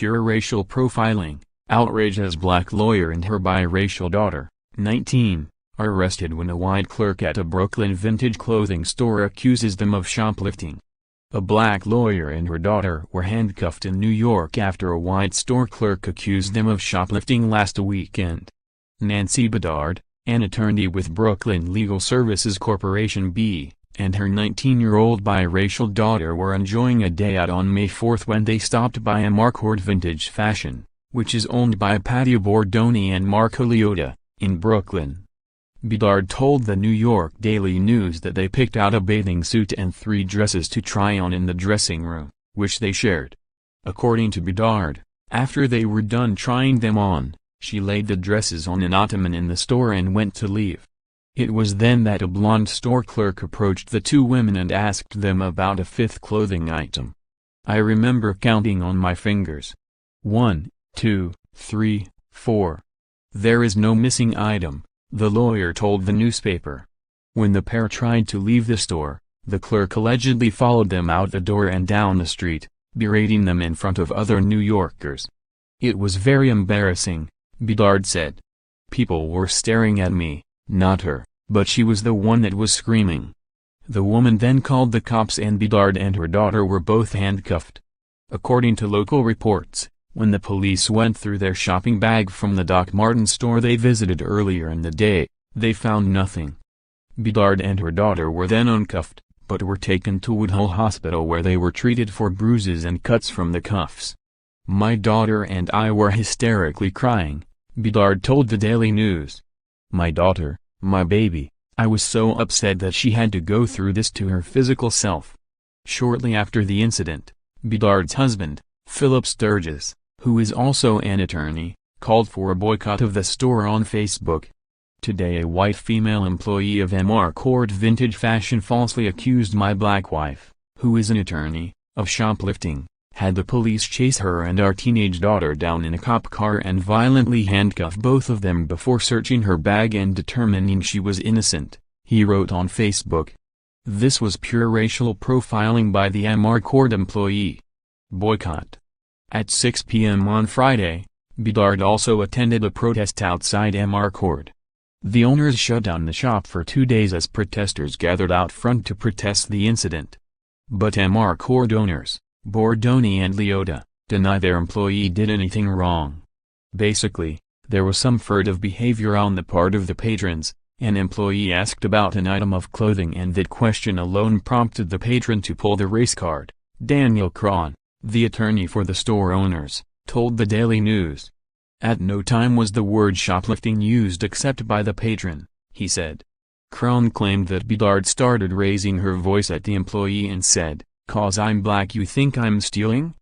pure racial profiling. Outrage as black lawyer and her biracial daughter, 19, are arrested when a white clerk at a Brooklyn vintage clothing store accuses them of shoplifting. A black lawyer and her daughter were handcuffed in New York after a white store clerk accused them of shoplifting last weekend. Nancy Bedard, an attorney with Brooklyn Legal Services Corp. And her 19-year-old biracial daughter were enjoying a day out on May 4 when they stopped by Amarcord Vintage Fashion, which is owned by Patty Bordoni and Marco Leota, in Brooklyn. Bedard told the New York Daily News that they picked out a bathing suit and 3 dresses to try on in the dressing room, which they shared. According to Bedard, after they were done trying them on, she laid the dresses on an ottoman in the store and went to leave. It was then that a blonde store clerk approached the 2 women and asked them about a 5th clothing item. "I remember counting on my fingers. 1, 2, 3, 4. There is no missing item," the lawyer told the newspaper. When the pair tried to leave the store, the clerk allegedly followed them out the door and down the street, berating them in front of other New Yorkers. "It was very embarrassing," Bedard said. "People were staring at me, not her, but she was the one that was screaming." The woman then called the cops and Bedard and her daughter were both handcuffed. According to local reports, when the police went through their shopping bag from the Doc Martin store they visited earlier in the day, they found nothing. Bedard and her daughter were then uncuffed, but were taken to Woodhull Hospital where they were treated for bruises and cuts from the cuffs. "My daughter and I were hysterically crying," Bedard told the Daily News. "My daughter, my baby, I was so upset that she had to go through this to her physical self." Shortly after the incident, Bedard's husband, Philip Sturgis, who is also an attorney, called for a boycott of the store on Facebook. Today a white female employee of Amarcord Vintage Fashion falsely accused my black wife, who is an attorney, of shoplifting, had the police chase her and our teenage daughter down in a cop car and violently handcuff both of them before searching her bag and determining she was innocent, he wrote on Facebook. This was pure racial profiling by the Amarcord employee. Boycott. At 6 p.m. on Friday, Bedard also attended a protest outside Amarcord. The owners shut down the shop for 2 days as protesters gathered out front to protest the incident. But Amarcord owners, Bordoni and Leota, deny their employee did anything wrong. Basically, there was some furtive behavior on the part of the patrons. An employee asked about an item of clothing and that question alone prompted the patron to pull the race card. Daniel Cron, the attorney for the store owners, told the Daily News. At no time was the word shoplifting used except by the patron, he said. Cron claimed that Bedard started raising her voice at the employee and said, "'Cause I'm black you think I'm stealing?"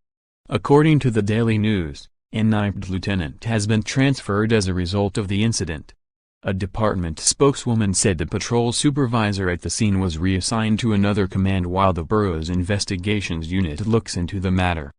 According to the Daily News, an named lieutenant has been transferred as a result of the incident. A department spokeswoman said the patrol supervisor at the scene was reassigned to another command while the borough's investigations unit looks into the matter.